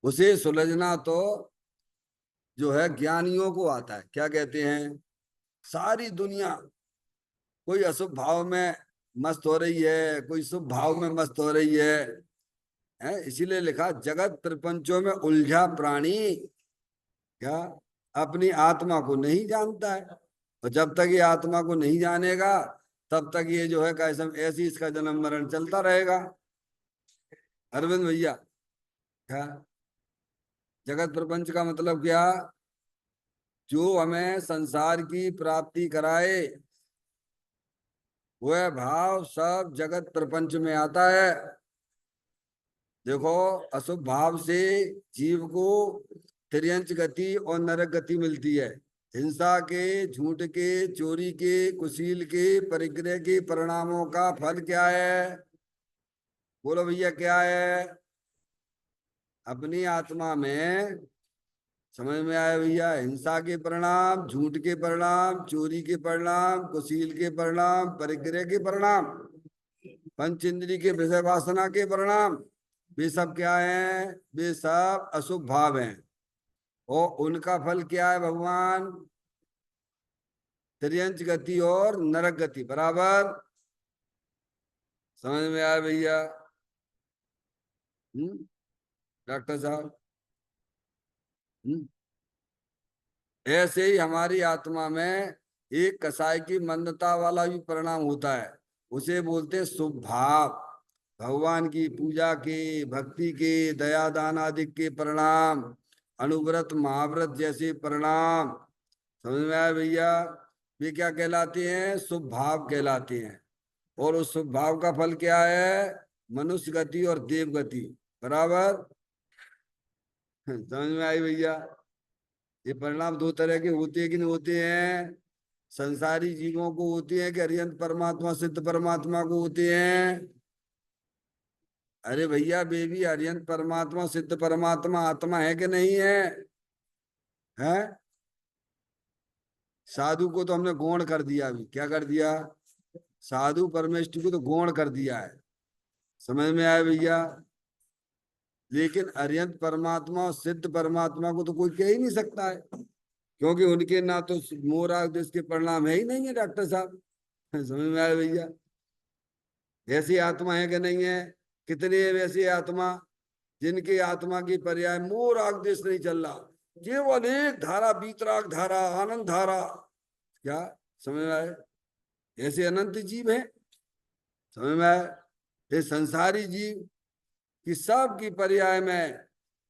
उसे सुलझना तो जो है ज्ञानियों को आता है। क्या कहते हैं? सारी दुनिया कोई अशुभ भाव में मस्त हो रही है, कोई शुभ भाव में मस्त हो रही है। इसीलिए लिखा जगत प्रपंचों में उलझा प्राणी क्या अपनी आत्मा को नहीं जानता है। और जब तक ये आत्मा को नहीं जानेगा तब तक ये जो है कैसे ऐसी इसका जन्म मरण चलता रहेगा। अरविंद भैया, क्या जगत प्रपंच का मतलब क्या? जो हमें संसार की प्राप्ति कराए वह भाव सब जगत प्रपंच में आता है। देखो, अशुभ भाव से जीव को तिर्यंच गति और नरक गति मिलती है। हिंसा के, झूठ के, चोरी के, कुशील के, परिग्रह के परिणामों का फल क्या है? बोलो भैया, क्या है? अपनी आत्मा में समझ में आया भैया? हिंसा के परिणाम, झूठ के परिणाम, चोरी के परिणाम, कुशील के परिणाम, परिग्रह के परिणाम, पंच इंद्री के विषय वासना के परिणाम, वे सब क्या हैं? वे सब अशुभ भाव हैं। और उनका फल क्या है भगवान? त्रियंच गति और नरक गति। बराबर समझ में आया भैया? डॉक्टर साहब, ऐसे ही हमारी आत्मा में एक कसाई की मंदता वाला भी परिणाम होता है। उसे बोलते हैं शुभ भाव। भगवान की पूजा के, भक्ति के, दया दान आदि के परिणाम, अनुव्रत महाव्रत जैसे परिणाम। समझ में आया भैया? वे क्या कहलाते हैं? शुभ भाव कहलाते हैं। और उस शुभ भाव का फल क्या है? मनुष्य गति और देव गति। बराबर समझ में आई भैया? ये परिणाम दो तरह के होते हैं कि नहीं होते हैं? संसारी जीवों को होते हैं कि अरिहंत परमात्मा सिद्ध परमात्मा को होते हैं? अरे भैया, बेबी अरिहंत परमात्मा सिद्ध परमात्मा आत्मा है कि नहीं है? है? साधु को तो हमने गौण कर दिया। अभी क्या कर दिया? साधु परमेष्टि को तो गौण कर दिया है। समझ में आया भैया? लेकिन अरिहंत परमात्मा और सिद्ध परमात्मा को तो कोई कह ही नहीं सकता है, क्योंकि उनके ना तो मोरा देश के परिणाम है ही नहीं है डॉक्टर साहब। समझ में आया भैया? ऐसी आत्मा है कि नहीं है? कितने है वैसी आत्मा जिनकी आत्मा की पर्याय मोर आग देश नहीं चल रहा, केवल एक धारा, बीतराग धारा, आनंद धारा। क्या समझ में आए? ऐसे अनंत जीव है। समझ में आए? ये संसारी जीव कि सब की पर्याय में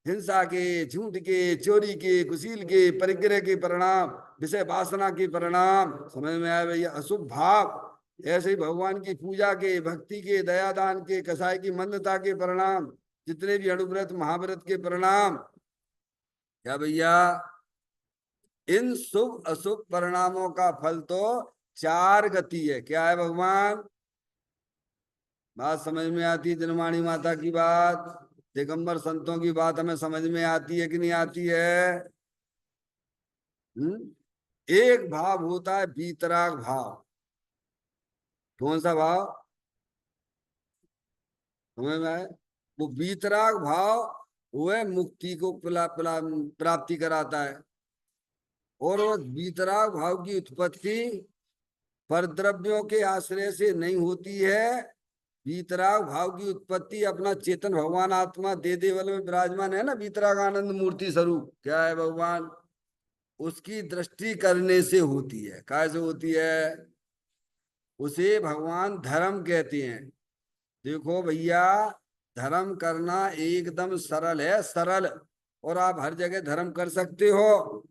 हिंसा के, झूठ के, चोरी के, कुशील के, परिग्रह के परिणाम, विषय वासना के परिणाम। समझ में आया भैया? अशुभ भाव। ऐसे ही भगवान की पूजा के, भक्ति के, दयादान के, कसाई की मंदता के परिणाम, जितने भी अणुव्रत महाव्रत के परिणाम। क्या भैया? इन शुभ अशुभ परिणामों का फल तो चार गति है। क्या है भगवान? बात समझ में आती? दिनवाणी माता की बात, दिगंबर संतों की बात हमें समझ में आती है कि नहीं आती है? एक भाव होता है बीतराग भाव। कौन सा भाव? समझ में आए? वो बीतराग भाव वह मुक्ति को प्राप्ति कराता है। और वो बीतराग भाव की उत्पत्ति परद्रव्यों के आश्रय से नहीं होती है। बीतराग भाव की उत्पत्ति अपना चेतन भगवान आत्मा दे देवल में विराजमान है ना, बीतराग आनंद मूर्ति स्वरूप। क्या है भगवान? उसकी दृष्टि करने से होती है। कैसे होती है? उसे भगवान धर्म कहते हैं। देखो भैया, धर्म करना एकदम सरल है, सरल। और आप हर जगह धर्म कर सकते हो।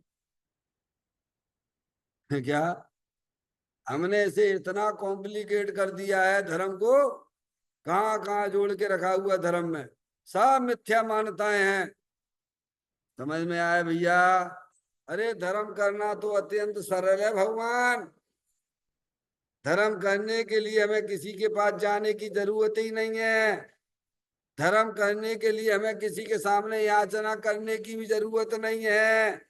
क्या? हमने इसे इतना कॉम्प्लिकेट कर दिया है धर्म को, कहाँ कहाँ जोड़ के रखा हुआ धर्म में। सब मिथ्या मान्यताएं हैं। समझ में आया भैया? अरे धर्म करना तो अत्यंत सरल है भगवान। धर्म करने के लिए हमें किसी के पास जाने की जरूरत ही नहीं है। धर्म करने के लिए हमें किसी के सामने याचना करने की भी जरूरत नहीं है।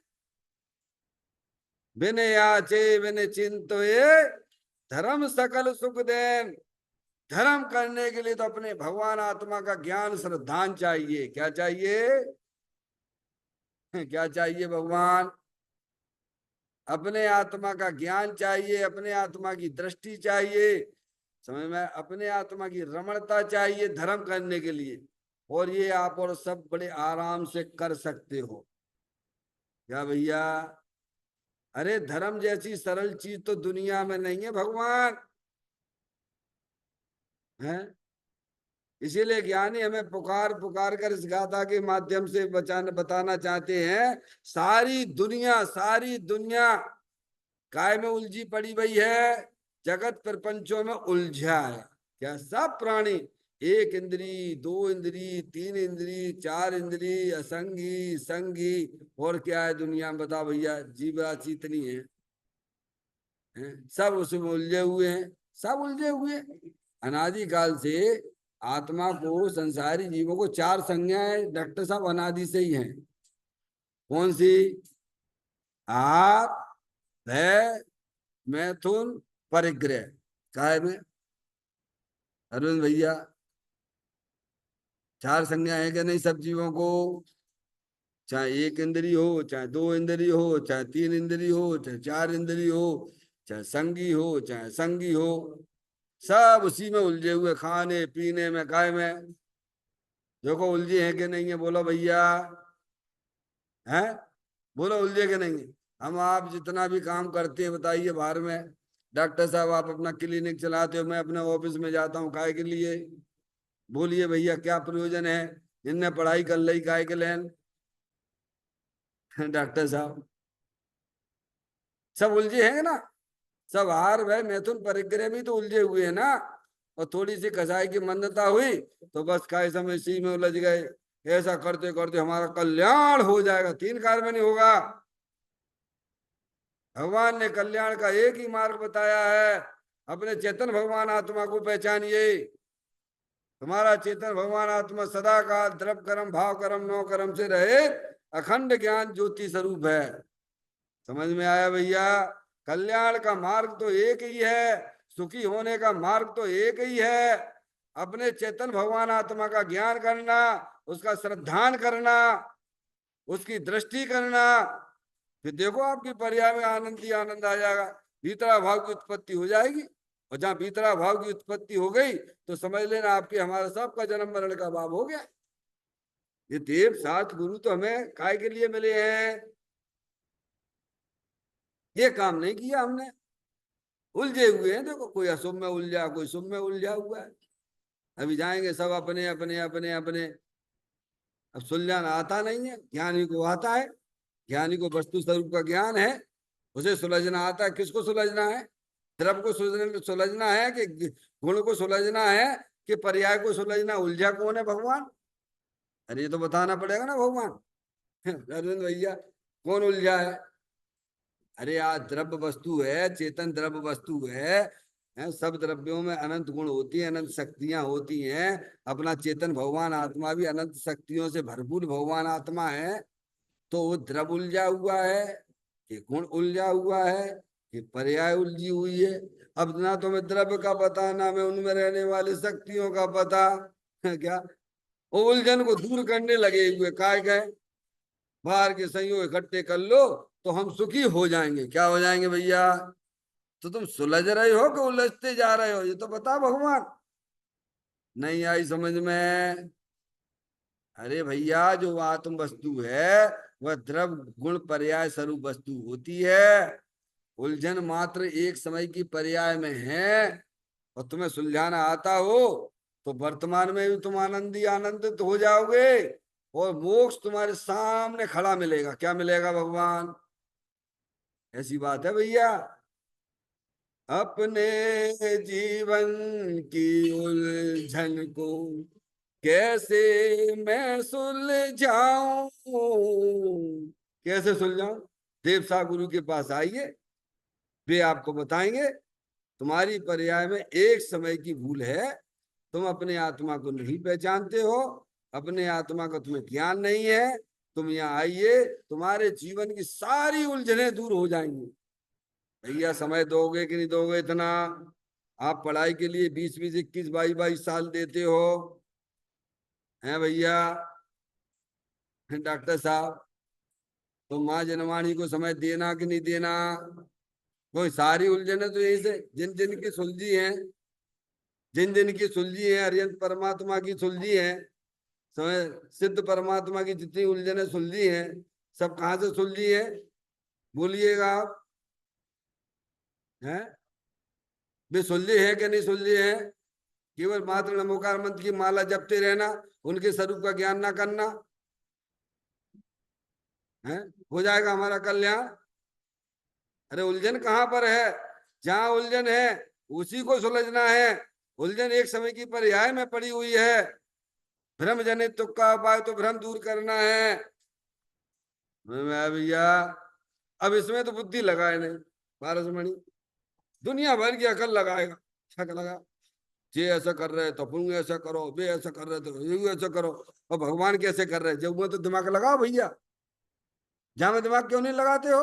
बिन याचे बिन चिंतोए धर्म सकल सुख देन। धर्म करने के लिए तो अपने भगवान आत्मा का ज्ञान श्रद्धान चाहिए। क्या चाहिए? क्या चाहिए? भगवान अपने आत्मा का ज्ञान चाहिए, अपने आत्मा की दृष्टि चाहिए, समझ में, अपने आत्मा की रमणता चाहिए धर्म करने के लिए। और ये आप और सब बड़े आराम से कर सकते हो। क्या भैया? अरे धर्म जैसी सरल चीज तो दुनिया में नहीं है भगवान है। इसीलिए ज्ञानी हमें पुकार पुकार कर इस गाथा के माध्यम से बताना चाहते हैं, सारी दुनिया काय में उलझी पड़ी हुई है, जगत प्रपंचों में उलझा है। क्या? सब प्राणी, एक इंद्री, दो इंद्री, तीन इंद्री, चार इंद्री, असंगी संगी, और क्या है दुनिया में? बताओ भैया, जीव राशि इतनी है? सब उसमें उलझे हुए हैं, सब उलझे हुए हैं। अनादि काल से आत्मा को, संसारी जीवों को चार संज्ञाएं डॉक्टर साहब अनादि से ही हैं। कौन सी? आप, भय, मैथुन, परिग्रह। काय में अरविंद भैया चार संज्ञा है कि नहीं सब जीवों को? चाहे एक इंद्री हो, चाहे दो इंद्री हो, चाहे तीन इंद्री हो, चाहे चार इंद्री हो, चाहे संगी हो, चाहे संगी हो, सब उसी में उलझे हुए, खाने पीने में, काय में। देखो उलझे हैं कि नहीं है? बोलो भैया, हैं? बोलो उलझे कि नहीं है? हम आप जितना भी काम करते हैं बताइए बाहर में, डॉक्टर साहब आप अपना क्लिनिक चलाते हो, मैं अपने ऑफिस में जाता हूँ, काय के लिए? बोलिए भैया, क्या प्रयोजन है? इनने पढ़ाई कर ली काय के लेन? डॉक्टर साहब सब उलझे हैं ना? सब हार भय मैथुन परिग्रह भी तो उलझे हुए हैं ना। और थोड़ी सी कसाई की मंदता हुई तो बस काय समय इसी में उलझ गए। ऐसा करते करते हमारा कल्याण हो जाएगा, तीन कार्य में नहीं होगा। भगवान ने कल्याण का एक ही मार्ग बताया है, अपने चेतन भगवान आत्मा को पहचानिए। तुम्हारा चेतन भगवान आत्मा सदा काल द्रव कर्म भाव कर्म नौ कर्म से रहे अखंड ज्ञान ज्योति स्वरूप है। समझ में आया भैया? कल्याण का मार्ग तो एक ही है, सुखी होने का मार्ग तो एक ही है, अपने चेतन भगवान आत्मा का ज्ञान करना, उसका श्रद्धान करना, उसकी दृष्टि करना। फिर देखो आपकी पर्याय में आनंद ही आनंद आ जाएगा, भीतरा भाव की उत्पत्ति हो जाएगी। और जहां भीतरा भाव की उत्पत्ति हो गई तो समझ लेना आपके हमारा सबका जन्म मरण का भाव हो गया। ये देव सात गुरु तो हमें काय के लिए मिले हैं? ये काम नहीं किया हमने, उलझे हुए हैं। देखो कोई अशुभ में उलझा, कोई शुभ में उलझा हुआ है। अभी जाएंगे सब अपने अपने अपने अपने। अब सुलझाना आता नहीं है, ज्ञानी को आता है। ज्ञानी को वस्तु स्वरूप का ज्ञान है, उसे सुलझना आता है। किसको सुलझना है? द्रव्य को सुलझना है कि गुण को सुलझना है कि पर्याय को सुलझना? उलझा कौन है? भगवान। अरे ये तो बताना पड़ेगा ना भगवान। अरविंद भैया कौन उलझा है? अरे आज द्रव्य वस्तु है, चेतन द्रव्य वस्तु है, सब द्रव्यों में अनंत गुण होती हैं, अनंत शक्तियां होती हैं। अपना चेतन भगवान आत्मा भी अनंत शक्तियों से भरपूर भगवान आत्मा है। तो वो द्रव्य उलझा हुआ है कि गुण उलझा हुआ है कि पर्याय उलझी हुई है? अब ना तुम्हें द्रव्य का पता, ना मैं उनमें रहने वाली शक्तियों का पता। क्या? वो उलझन को दूर करने लगे हुए काय गए, बाहर के संयोग इकट्ठे कर लो तो हम सुखी हो जाएंगे। क्या हो जाएंगे भैया? तो तुम सुलझ रहे हो कि उलझते जा रहे हो, ये तो बता भगवान। नहीं आई समझ में? अरे भैया जो आत्म वस्तु है वह द्रव्य गुण पर्याय स्वरूप वस्तु होती है। उलझन मात्र एक समय की पर्याय में है। और तुम्हें सुलझाना आता हो तो वर्तमान में भी तुम आनंदी आनंदित हो जाओगे, और मोक्ष तुम्हारे सामने खड़ा मिलेगा। क्या मिलेगा भगवान? ऐसी बात है भैया। अपने जीवन की उलझन को कैसे मैं सुलझाऊं? कैसे सुलझाऊं? देव साहब गुरु के पास आइए, वे आपको बताएंगे। तुम्हारी पर्याय में एक समय की भूल है, तुम अपने आत्मा को नहीं पहचानते हो, अपने आत्मा का तुम्हें ज्ञान नहीं है। तुम यहाँ आइए, तुम्हारे जीवन की सारी उलझनें दूर हो जाएंगी। भैया समय दोगे कि नहीं दोगे इतना? आप पढ़ाई के लिए 20-20, 21, 22-22 साल देते हो, हैं भैया डॉक्टर साहब, तो माँ जनवाणी को समय देना कि नहीं देना? कोई सारी उलझने तो यही से जिन जिन की सुलझी है, जिन जिन की सुलझी है, अरिहंत परमात्मा की सुलझी है, समय सिद्ध परमात्मा की जितनी उलझने सुलझी है, सब कहाँ से सुलझी है बोलिएगा आप? हैं वे सुलझी है कि नहीं सुलझी है? केवल मात्र नमोकार मंत्र की माला जपते रहना, उनके स्वरूप का ज्ञान ना करना, है हो जाएगा हमारा कल्याण? अरे उलझन कहाँ पर है? जहां उलझन है उसी को सुलझना है। उलझन एक समय की पर्याय में पड़ी हुई है। भ्रम जनित तुक का उपाय तो भ्रम दूर करना है। मैं भैया अब इसमें तो बुद्धि लगाए नहीं पारसमणि, दुनिया भर की अकल लगाएगा, छक लगा, ये ऐसा कर रहे तो तुम ऐसा करो, वे ऐसा कर रहे तो ये ऐसा करो, और भगवान कैसे कर रहे? जब वो तो दिमाग लगाओ भैया, जहां में दिमाग क्यों नहीं लगाते हो?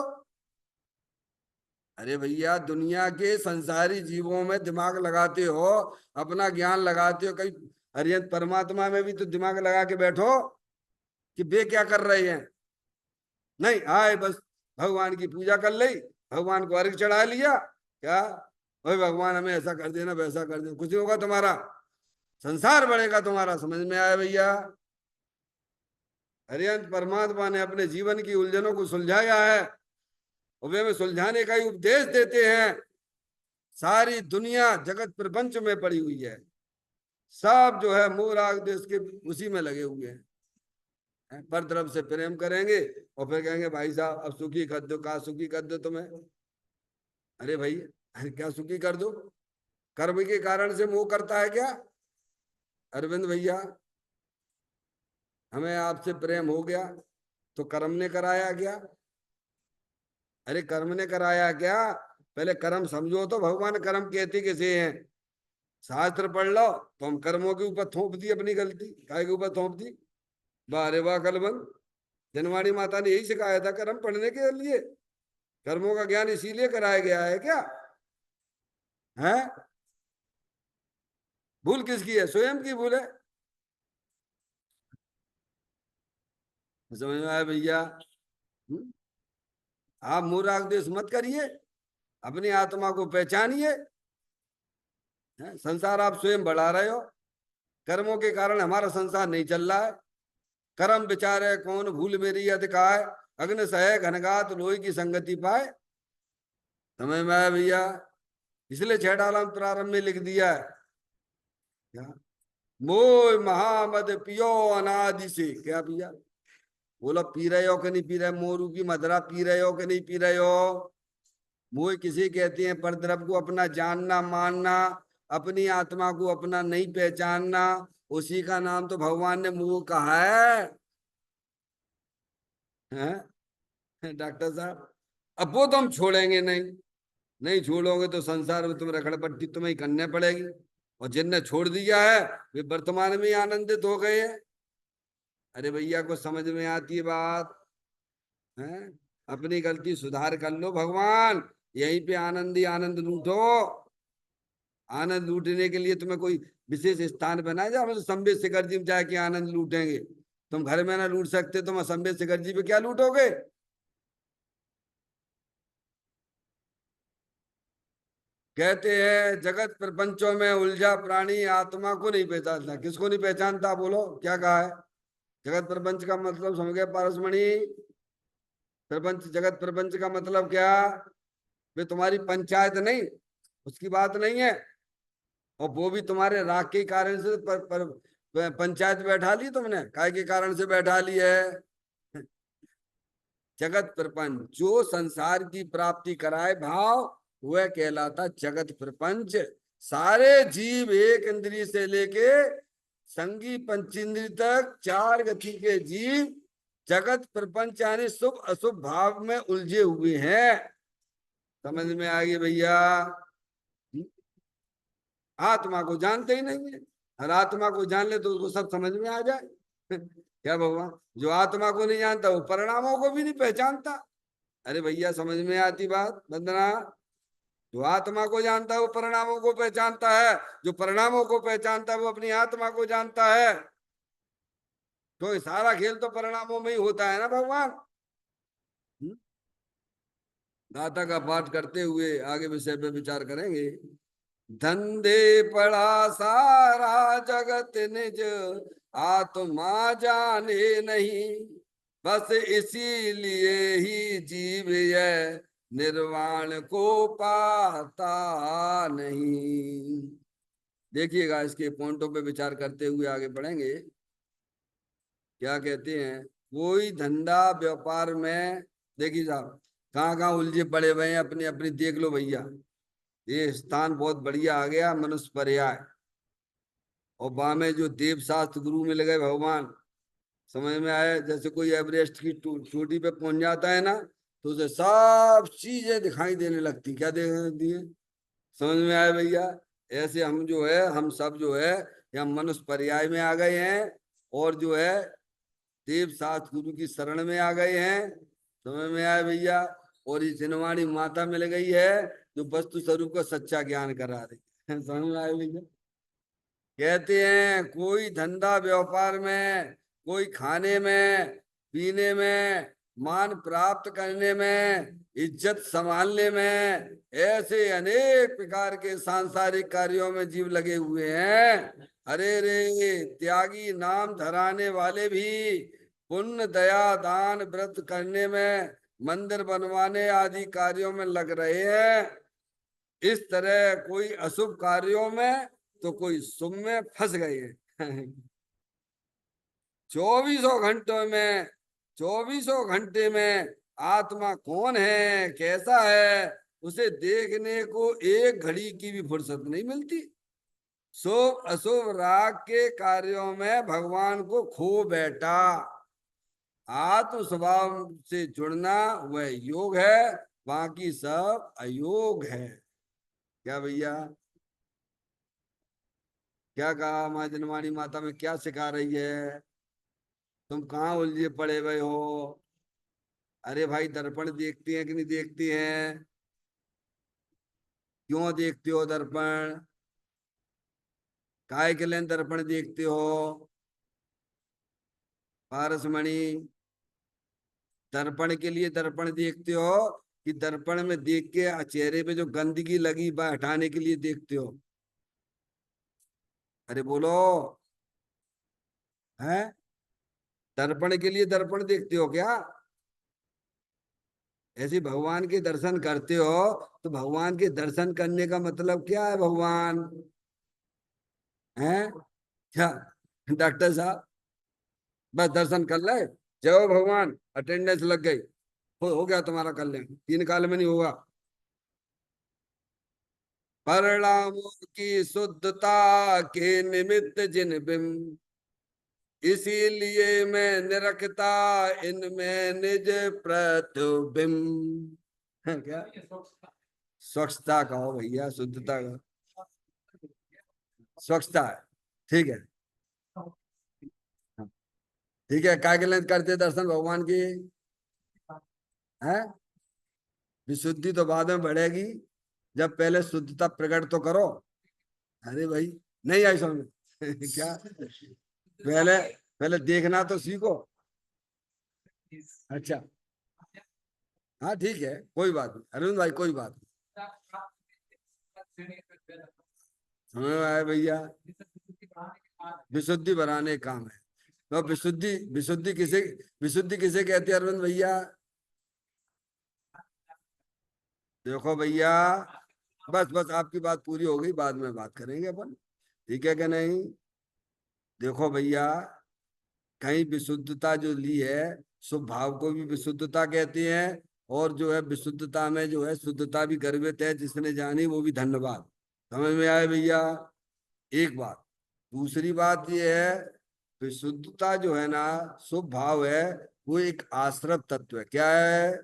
अरे भैया दुनिया के संसारी जीवों में दिमाग लगाते हो, अपना ज्ञान लगाते हो, कहीं अरिहंत परमात्मा में भी तो दिमाग लगा के बैठो कि वे क्या कर रहे हैं। नहीं आए बस भगवान की पूजा कर ली, भगवान को अर्घ चढ़ा लिया, क्या भाई भगवान हमें ऐसा कर देना वैसा कर देना, कुछ नहीं होगा तुम्हारा, संसार बढ़ेगा तुम्हारा। समझ में आया भैया? अरिहंत परमात्मा ने अपने जीवन की उलझनों को सुलझाया है, और वे हमें सुलझाने का ही उपदेश देते हैं। सारी दुनिया जगत प्रपंच में पड़ी हुई है, सब जो है मोह राग देश के उसी में लगे हुए हैं। पर तरफ से प्रेम करेंगे और फिर कहेंगे भाई साहब अब सुखी कर दो, कहा सुखी कर दो तुम्हें? अरे भाई अरे क्या सुखी कर दो? कर्म के कारण से मोह करता है क्या? अरविंद भैया हमें आपसे प्रेम हो गया तो कर्म ने कराया क्या? अरे कर्म ने कराया क्या? पहले कर्म समझो तो भगवान कर्म कहते किसे हैं? शास्त्र पढ़ लो तो हम कर्मों के ऊपर थोप दी, अपनी गलती काय के ऊपर थोप दी। वाह रे वाह कलबंद, जनवाणी माता ने यही सिखाया था कर्म पढ़ने के लिए, कर्मों का ज्ञान इसीलिए कराया गया है क्या? है भूल किसकी है? स्वयं की भूल है। समझ में आया भैया? हम्म? आप मूर्ख देश मत करिए, अपनी आत्मा को पहचानिए। संसार आप स्वयं बढ़ा रहे हो, कर्मों के कारण हमारा संसार नहीं चल रहा है। कर्म विचारे कौन भूल मेरी अधिकाय, अग्नि सह घनगात लोही की संगति पाए। समझ में आया भैया? इसलिए छह डालम प्रारंभ में लिख दिया है क्या? मोह महामद पियो अनादि से। क्या भैया बोला? पी रहे हो कि नहीं पी रहे? मोरू की मदरा पी रहे हो कि नहीं पी रहे हो? मोह किसे कहते हैं? परद्रव को अपना जानना मानना, अपनी आत्मा को अपना नहीं पहचानना, उसी का नाम तो भगवान ने मोह कहा है। हैं? डॉक्टर साहब अब वो तो हम छोड़ेंगे नहीं, नहीं छोड़ोगे तो संसार में तुम रखड़पट्टी तुम्हें ही करने पड़ेगी। और जिनने छोड़ दिया है वे वर्तमान में ही आनंदित हो गए हैं। अरे भैया को समझ में आती है बात? है अपनी गलती सुधार कर लो, भगवान यहीं पे आनंद ही आनंद लूटो। आनंद लूटने के लिए तुम्हें कोई विशेष स्थान बनाया जाए? हम संबित शिखर जी में जाके आनंद लूटेंगे? तुम घर में ना लूट सकते, तुम संबित शिखर जी पे क्या लूटोगे? कहते हैं जगत प्रपंचों में उलझा प्राणी आत्मा को नहीं पहचानता। किसको नहीं पहचानता बोलो? क्या कहा है? जगत प्रपंच का मतलब समझ गए पारसमणि? प्रपंच जगत प्रपंच का मतलब क्या? वे तुम्हारी पंचायत नहीं, उसकी बात नहीं है। और वो भी तुम्हारे राग के कारण से पंचायत बैठा ली तुमने, काय के कारण से बैठा ली है? जगत प्रपंच जो संसार की प्राप्ति कराए भाव, वह कहलाता जगत प्रपंच। सारे जीव एक इंद्रिय से लेके संगी पंचेंद्रिय तक, चार गति के जीव जगत प्रपंच यानी शुभ अशुभ भाव में उलझे हुए हैं। समझ में आ गई भैया? आत्मा को जानते ही नहीं है। हर आत्मा को जान ले तो उसको सब समझ में आ जाए। क्या भगवान जो आत्मा को नहीं जानता वो परिणामों को भी नहीं पहचानता? अरे भैया समझ में आती बात? वंदना जो आत्मा को जानता है वो परिणामों को पहचानता है, जो परिणामों को पहचानता है वो अपनी आत्मा को जानता है। तो ये सारा खेल तो परिणामों में ही होता है ना भगवान। हम्म? गाथा का पाठ करते हुए आगे विषय पे विचार करेंगे। धंधे पड़ा सारा जगत निज, आत्मा जाने नहीं, बस इसीलिए ही जीव यह निर्वाण को पाता नहीं। देखिएगा, इसके पॉइंटों पे विचार करते हुए आगे बढ़ेंगे। क्या कहते हैं, कोई धंधा व्यापार में, देखिए साहब कहाँ कहाँ उलझे पड़े हुए हैं, अपनी अपनी देख लो भैया। ये स्थान बहुत बढ़िया आ गया, मनुष्य पर्याय। और वहां में जो देव शास्त्र गुरु मिल गए भगवान, समझ में आए। जैसे कोई एवरेस्ट की चोटी पे पहुंच जाता है ना, तो उसे सब चीजें दिखाई देने लगती। क्या देखती है, समझ में आए भैया। ऐसे हम जो है, हम सब जो है यहाँ मनुष्य पर्याय में आ गए हैं, और जो है देव शास्त्र गुरु की शरण में आ गए हैं। समझ में आए भैया। और ये जिनवाणी माता मिल गई है, जो वस्तु स्वरूप का सच्चा ज्ञान करा रही है। समझ में आए भैया। कहते हैं कोई धंधा व्यापार में, कोई खाने में, पीने में, मान प्राप्त करने में, इज्जत संभालने में, ऐसे अनेक प्रकार के सांसारिक कार्यों में जीव लगे हुए हैं। अरे रे त्यागी नाम धराने वाले भी पुण्य दया दान व्रत करने में, मंदिर बनवाने आदि कार्यों में लग रहे हैं। इस तरह कोई अशुभ कार्यों में तो कोई शुभ में फंस गए हैं। 24 घंटे में आत्मा कौन है, कैसा है, उसे देखने को एक घड़ी की भी फुर्सत नहीं मिलती। शुभ अशुभ राग के कार्यों में भगवान को खो बैठा। आत्म स्वभाव से जुड़ना वह योग है, बाकी सब अयोग है। क्या भैया, क्या कहा माँ जनवाणी माता में, क्या सिखा रही है? तुम कहाँ उलझे पड़े हुए हो? अरे भाई, दर्पण देखती हैं कि नहीं देखती हैं? क्यों देखते हो दर्पण? काय के लिए दर्पण देखते हो? पारसमणि, दर्पण के लिए दर्पण देखते हो, कि दर्पण में देख के चेहरे पे जो गंदगी लगी वह हटाने के लिए देखते हो? अरे बोलो, है? दर्पण के लिए दर्पण देखते हो क्या? ऐसे भगवान के दर्शन करते हो, तो भगवान के दर्शन करने का मतलब क्या है भगवान? हैं? क्या डॉक्टर साहब, बस दर्शन कर ले, जय हो भगवान, अटेंडेंस लग गई, हो गया तुम्हारा कल्याण, 3 काल में नहीं होगा। परिणामों की शुद्धता के निमित्त जिन बिंब, इसीलिए मैं निरखता इनमें निज प्रतिबिंब। क्या स्वच्छता कहो भैया, शुद्धता का, स्वच्छता है, ठीक है। हाँ, ठीक है। काय के लिए करते दर्शन भगवान की? है? विशुद्धि तो बाद में बढ़ेगी, जब पहले शुद्धता प्रकट तो करो। अरे भाई, नहीं आई समझ में? क्या, पहले पहले देखना तो सीखो। अच्छा, हाँ ठीक है, कोई बात नहीं अरविंद भाई, कोई बात नहीं। समझ में आया भैया। विशुद्धि बनाने का काम है। तो विशुद्धि, विशुद्धि किसे कहते हैं अरविंद भैया? देखो भैया, बस बस आपकी बात पूरी हो गई, बाद में बात करेंगे अपन, ठीक है कि नहीं? देखो भैया, कहीं विशुद्धता जो ली है, शुभ भाव को भी विशुद्धता कहते हैं, और जो है विशुद्धता में जो है शुद्धता भी गर्भित है, जिसने जानी वो भी धन्यवाद। समझ में आए भैया? एक बात। दूसरी बात ये है, विशुद्धता जो है ना, शुभ भाव है, वो एक आश्रव तत्व है। क्या है?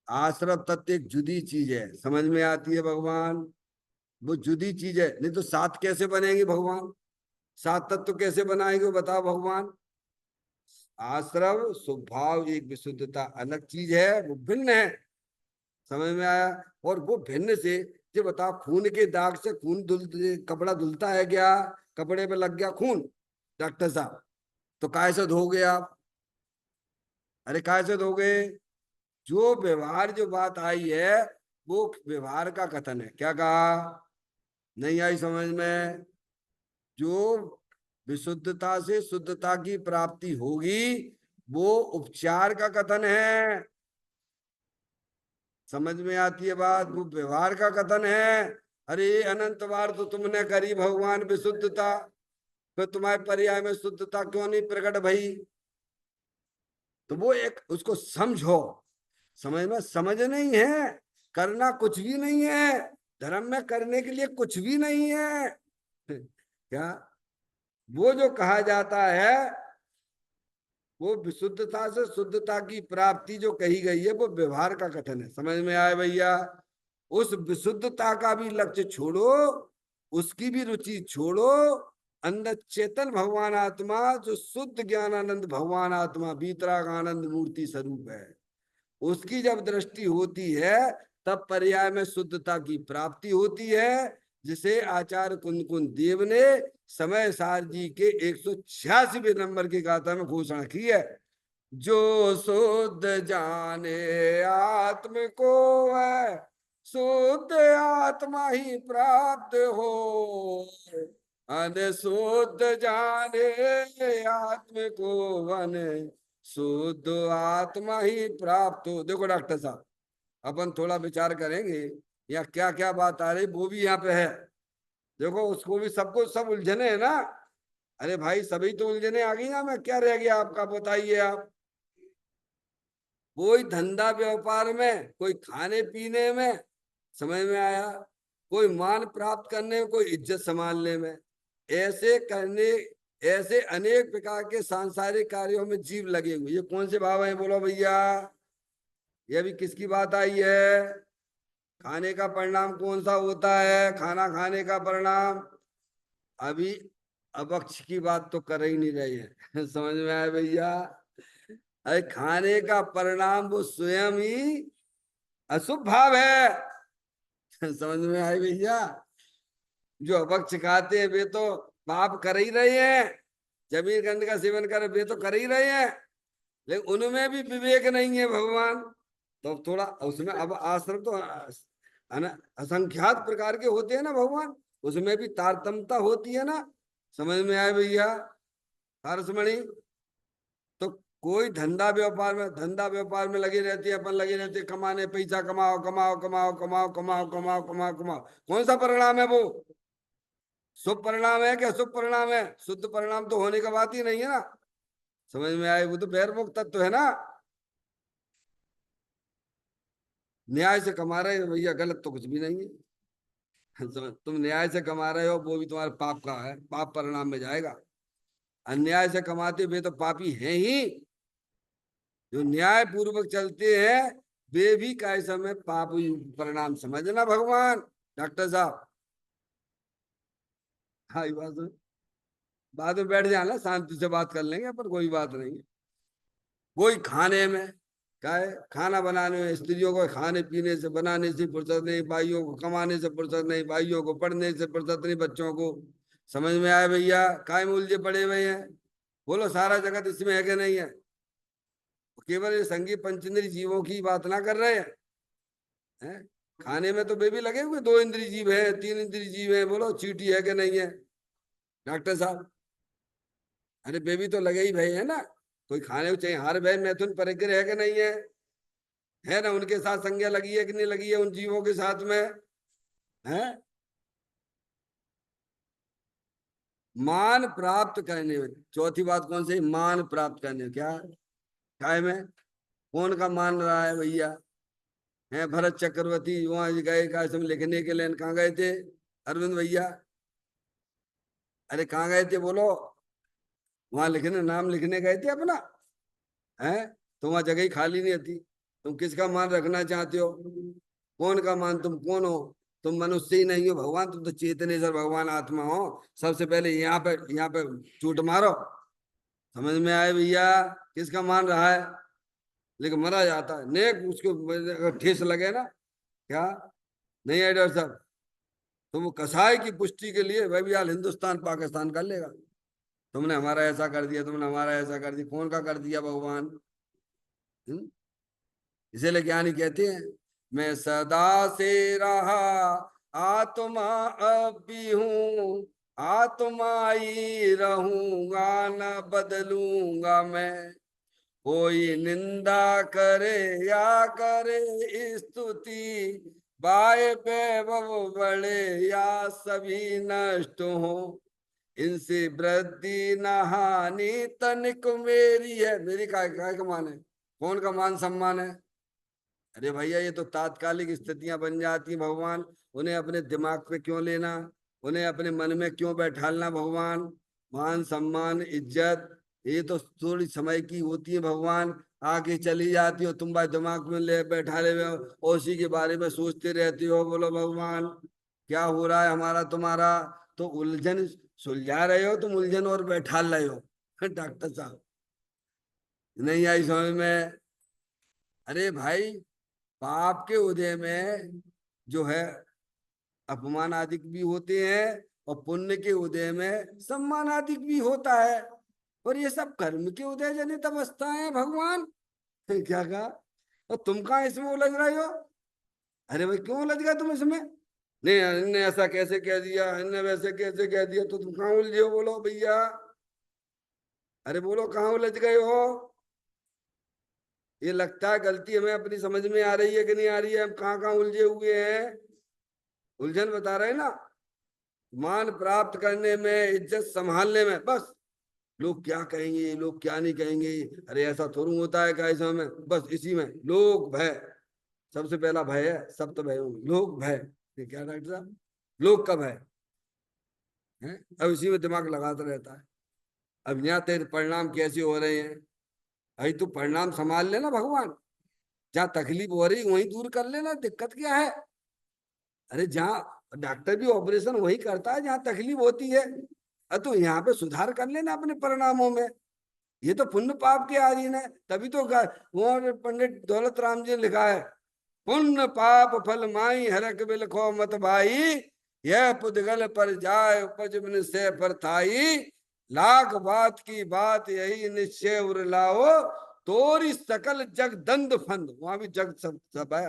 आश्रव तत्व एक जुदी चीज है, समझ में आती है भगवान? वो जुदी चीज है, नहीं तो सात कैसे बनेंगे भगवान? सात तत्व कैसे बनाएंगे वो बताओ भगवान? आश्रव स्वभाव एक विशुद्धता अलग चीज है, वो भिन्न है। समझ में आया। और वो भिन्न से, जो बता, खून के दाग से खून धुल, कपड़ा धुलता है क्या? कपड़े पे लग गया खून, डॉक्टर साहब, तो काय से धोगे आप? अरे काय से धोगे? जो व्यवहार, जो बात आई है, वो व्यवहार का कथन है। क्या कहा? नहीं आई समझ में? जो विशुद्धता से शुद्धता की प्राप्ति होगी, वो उपचार का कथन है। समझ में आती है बात? वो व्यवहार का कथन है। अरे अनंत बार तो तुमने करी भगवान विशुद्धता, फिर तुम्हारे पर्याय में शुद्धता क्यों नहीं प्रकट भई? तो वो एक, उसको समझो। समझ में, समझ नहीं है, करना कुछ भी नहीं है, धर्म में करने के लिए कुछ भी नहीं है। क्या? वो जो कहा जाता है, वो विशुद्धता से शुद्धता की प्राप्ति जो कही गई है, वो व्यवहार का कथन है। समझ में आए भैया? उस विशुद्धता का भी लक्ष्य छोड़ो, उसकी भी रुचि छोड़ो। अंदर चेतन भगवान आत्मा, जो शुद्ध ज्ञानानंद भगवान आत्मा वीतराग आनंद मूर्ति स्वरूप है, उसकी जब दृष्टि होती है, तब पर्याय में शुद्धता की प्राप्ति होती है, जिसे आचार्य कुंद कुंद देव ने समय सार जी के 186वें नंबर की गाथा में घोषणा की है। जो शुद्ध जाने आत्म को है, शुद्ध आत्मा ही प्राप्त हो। अनशुद्ध जाने आत्म को वन, शुद्ध आत्मा ही प्राप्त हो। देखो डॉक्टर साहब, अपन थोड़ा विचार करेंगे, या क्या क्या बात आ रही, वो भी यहाँ पे है। देखो उसको भी, सबको सब उलझने है ना। अरे भाई, सभी तो उलझने आ गई ना, मैं क्या रह गया आपका, बताइए आप। कोई धंधा व्यापार में, कोई खाने पीने में, समझ में आया, कोई मान प्राप्त करने में, कोई इज्जत संभालने में, ऐसे करने, ऐसे अनेक प्रकार के सांसारिक कार्यों में जीव लगे हुए। ये कौन से भाव है बोलो भैया? ये भी किसकी बात आई है? खाने का परिणाम कौन सा होता है? खाना खाने का परिणाम अभी अवक्ष की बात तो कर ही नहीं रही है। समझ में आया भैया? अरे खाने का परिणाम वो स्वयं ही अशुभ भाव है। समझ में आए भैया? जो अभक्ष खाते हैं वे तो पाप कर ही रहे हैं, जमीन गंध का सेवन कर वे तो कर ही रहे हैं, लेकिन उनमें भी विवेक नहीं है भगवान। तो थोड़ा उसमें, अब आश्रम तो असंख्यात प्रकार के होते हैं ना भगवान, उसमें भी तारतम्यता होती है ना। समझ में आए भैया? हर्षमणि, तो कोई धंधा व्यापार में, धंधा व्यापार में लगे रहते हैं, अपन लगे रहते हैं कमाने, पैसा कमाओ कमाओ कमाओ कमाओ कमाओ कमाओ कमाओ कमाओ। कौन सा परिणाम है वो? शुभ परिणाम है क्या? शुभ परिणाम है? शुद्ध परिणाम तो होने का बात ही नहीं है ना। समझ में आए? वो तो बहिर्मुख तत्व है ना। न्याय से कमा रहे हो भैया, गलत तो कुछ भी नहीं है। तुम न्याय से कमा रहे हो, वो भी तुम्हारे पाप का है, पाप परिणाम में जाएगा। अन्याय से कमाते हुए तो पापी हैं ही। जो न्याय पूर्वक चलते हैं, वे भी काय समय पाप परिणाम समझना भगवान। डॉक्टर साहब, हाँ, ये बात है। बाद में बैठ जाना, शांति से बात कर लेंगे, पर कोई बात नहीं है। कोई खाने में, क्या है, खाना बनाने में, स्त्रियों को खाने पीने से, बनाने से फुर्सत नहीं, भाइयों को कमाने से फुर्सत नहीं, भाइयों को पढ़ने से फुर्सत नहीं, बच्चों को। समझ में आया भैया? काय में उलझे पड़े हुए हैं? बोलो, सारा जगत इसमें है कि नहीं है? केवल ये संगी पंचेंद्रिय जीवों की बात ना कर रहे हैं, हैं? खाने में तो वे भी लगे हुए, दो इंद्रिय जीव है, तीन इंद्रिय जीव है, बोलो चीटी है कि नहीं है डॉक्टर साहब? अरे वे भी तो लगे ही भाई है ना। कोई खाने को चाहिए, हर भाई मैथुन परिग्रह है कि नहीं है ना? उनके साथ संज्ञा लगी है कि नहीं लगी है उन जीवों के साथ में? है मान प्राप्त करने में, चौथी बात कौन सी? मान प्राप्त करने, क्या काय में? कौन का मान रहा है भैया? है भरत चक्रवर्ती वहां गए का समय लिखने के लिए, कहाँ गए थे अरविंद भैया? अरे कहाँ गए थे बोलो? वहां लिखने, नाम लिखने गए थे अपना, है? तो वहां जगह ही खाली नहीं थी। तुम किसका मान रखना चाहते हो? कौन का मान? तुम कौन हो? तुम मनुष्य ही नहीं हो भगवान, तुम तो चेतनेश्वर भगवान आत्मा हो। सबसे पहले यहाँ पे चूट मारो। समझ में आए भैया? किसका मान रहा है? लेकिन मरा जाता है। नेक उसको अगर ठेस लगे ना, क्या नहीं है डॉक्टर साहब, तो वो कसाई की पुष्टि के लिए वह भी हाल हिंदुस्तान पाकिस्तान कर लेगा। तुमने हमारा ऐसा कर दिया, तुमने हमारा ऐसा कर दिया, कौन का कर दिया भगवान? हम्म? इसीलिए ज्ञानी कहते हैं, मैं सदा से रहा आत्मा, अब भी हूँ आत्मा ही रहूंगा, न बदलूंगा मैं। कोई निंदा करे या करे स्तुति, बाय वैभव बड़े या सभी नष्ट हो, इनसे वृद्धि न हानि तनिक मेरी है। मेरी काय का मान है? कौन का मान सम्मान है? अरे भैया ये तो तात्कालिक स्थितियां बन जाती हैं भगवान, उन्हें अपने दिमाग पे क्यों लेना, उन्हें अपने मन में क्यों बैठालना भगवान? मान सम्मान इज्जत ये तो थोड़ी समय की होती है भगवान, आके चली जाती हो, तुम भाई दिमाग में ले बैठा ले हुए हो, और उसी के बारे में सोचते रहती हो। बोलो भगवान क्या हो रहा है हमारा तुम्हारा? तो उलझन सुलझा रहे हो तुम, उलझन और बैठा रहे हो। डॉक्टर साहब नहीं आई समझ में? अरे भाई पाप के उदय में जो है अपमान आदि भी होते हैं, और पुण्य के उदय में सम्मान आदि भी होता है। और ये सब कर्म के उदय जनित अवस्थाएं हैं भगवान। क्या कहा? और तुम कहाँ इसमें उलझ रहे हो? अरे भाई क्यों उलझ गए तुम इसमें? नहीं इनने ऐसा कैसे कह दिया, इनने वैसे कैसे कह दिया, तो तुम कहाँ उलझे हो? बोलो भैया, अरे बोलो कहाँ उलझ गए हो? ये लगता है गलती हमें अपनी समझ में आ रही है कि नहीं आ रही है? हम कहाँ कहाँ उलझे हुए हैं? उलझन बता रहे हैं ना, मान प्राप्त करने में, इज्जत संभालने में, बस लोग क्या कहेंगे, लोग क्या नहीं कहेंगे, अरे ऐसा थोड़ा होता है क्या समय में, बस इसी में लोग भय, सबसे पहला भय है, सब तो भय होंगे, लोग भय। ये क्या डॉक्टर साहब, लोग का भय है? अब इसी में दिमाग लगाता रहता है। अब यहाँ तेरे परिणाम कैसे हो रहे हैं? भाई तू परिणाम संभाल लेना भगवान, जहाँ तकलीफ हो रही वहीं दूर कर लेना, दिक्कत क्या है? अरे जहाँ डॉक्टर भी ऑपरेशन वही करता है जहाँ तकलीफ होती है। तो यहाँ पे सुधार कर लेना अपने परिणामों में। ये तो पुण्य पाप के अधीन है, तभी तो वो पंडित दौलत राम जी ने लिखा है, पुण्य पाप फल माई हरक बिल खो मत भाई, यह पुद्गल पर जाय उपज बिन से पर थाई, लाख बात की बात यही निश्चय उर लाओ, तोरी सकल जग दंड फंद। वहां भी जग सब है।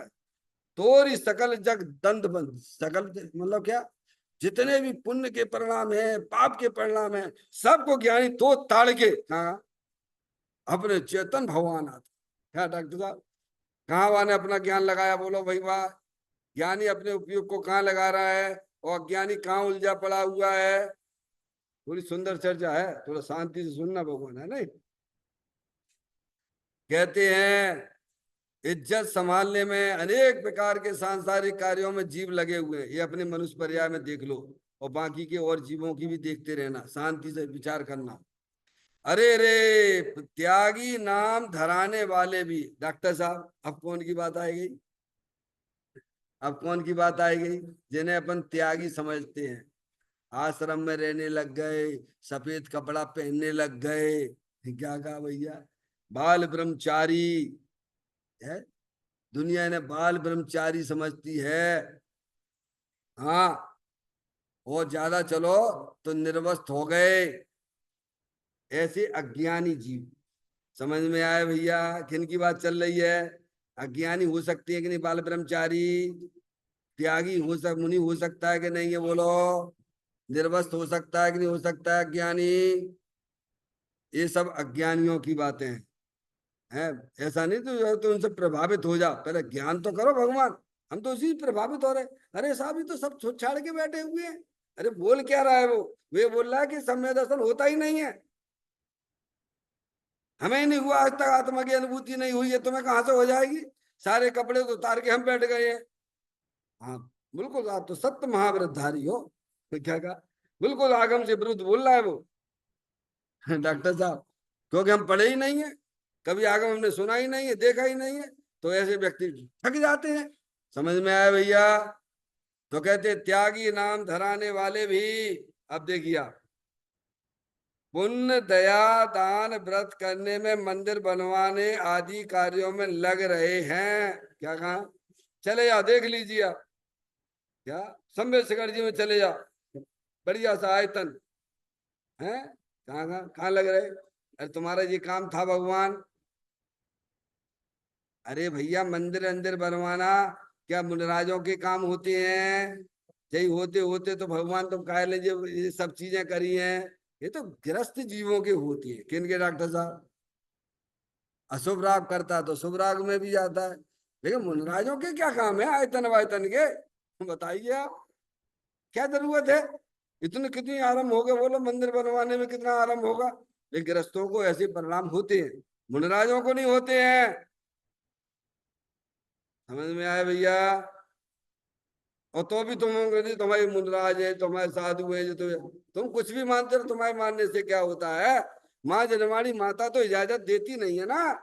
तोरी सकल जग दंड बंद, सकल मतलब क्या, जितने भी पुण्य के परिणाम है, पाप के परिणाम है, सबको ज्ञानी तो ताड़ के कहा अपने चेतन भगवान आते। क्या डॉक्टर साहब, कहाँ वाने अपना ज्ञान लगाया? बोलो भाई वाह। ज्ञानी अपने उपयोग को कहाँ लगा रहा है, और अज्ञानी कहाँ उलझा पड़ा हुआ है? थोड़ी सुंदर चर्चा है, थोड़ा शांति से सुनना भगवान, है नहीं? कहते हैं इज्जत संभालने में अनेक प्रकार के सांसारिक कार्यों में जीव लगे हुए हैं, ये अपने मनुष्य पर्याय में देख लो, और बाकी के और जीवों की भी देखते रहना, शांति से विचार करना। अरे रे त्यागी नाम धराने वाले भी, डॉक्टर साहब अब कौन की बात आएगी? अब कौन की बात आएगी? जिन्हें अपन त्यागी समझते हैं, आश्रम में रहने लग गए, सफेद कपड़ा पहनने लग गए, क्या कहा भैया, बाल ब्रह्मचारी है, दुनिया ने बाल ब्रह्मचारी समझती है। हाँ, और ज्यादा चलो तो निर्वस्त हो गए, ऐसे अज्ञानी जीव। समझ में आया भैया किन की बात चल रही है? अज्ञानी हो सकते हैं कि नहीं बाल ब्रह्मचारी? त्यागी मुनि हो सकता है कि नहीं है बोलो? निर्वस्त हो सकता है कि नहीं हो सकता है अज्ञानी? ये सब अज्ञानियों की बातें हैं। हैं? ऐसा नहीं तो उनसे प्रभावित हो जा, पहले ज्ञान तो करो भगवान। हम तो उसी से प्रभावित हो रहे। अरे साहब ये तो सब छोड़ छाड़ के बैठे हुए हैं। अरे बोल क्या रहा है वो? वे बोल रहा है कि समय दर्शन होता ही नहीं है, हमें ही नहीं हुआ आज तक, आत्मा की अनुभूति नहीं हुई है, तुम्हें कहां से हो जाएगी? सारे कपड़े तो उतार के हम बैठ गए हैं। हाँ बिल्कुल, आप तो सत्य महाव्रतधारी हो। तो क्या कहा, बिल्कुल आगम से विरुद्ध बोल रहा है वो। डॉक्टर साहब क्योंकि हम पढ़े ही नहीं है, कभी आगम हमने सुना ही नहीं है, देखा ही नहीं है, तो ऐसे व्यक्ति थक जाते हैं। समझ में आया भैया? तो कहते त्यागी नाम धराने वाले भी। अब देखिए पुण्य दया दान व्रत करने में, मंदिर बनवाने आदि कार्यों में लग रहे हैं। क्या कहा? चले जाओ, देख लीजिए आप। क्या सम्य शिखर जी में चले जाओ, बढ़िया सा आयतन है। कहाँ कहाँ कहाँ लग रहे? अरे तुम्हारा ये काम था भगवान। अरे भैया, मंदिर अंदिर बनवाना क्या मुनराजों के काम होते हैं? यही होते होते तो भगवान तुम कह लीजिए ये सब चीजें करी हैं। ये तो गृहस्थ जीवों की होती है। किन के डॉक्टर साहब? अशुभ राग करता है तो शुभ राग में भी जाता है। लेकिन मुनराजों के क्या काम है आयतन वायतन के? बताइए आप, क्या जरूरत है? इतने कितनी आराम हो गए बोलो, मंदिर बनवाने में कितना आराम होगा। लेकिन गृहस्थों को ऐसे परिणाम होते हैं, मुनराजों को नहीं होते हैं। समझ में आया भैया? और तो भी तुम यदि तुम्हारी मुनराज है, तुम्हारे साधु है, जो तुम कुछ भी मानते हो, तुम्हारे मानने से क्या होता है? माँ जनवाणी माता तो इजाजत देती नहीं है ना।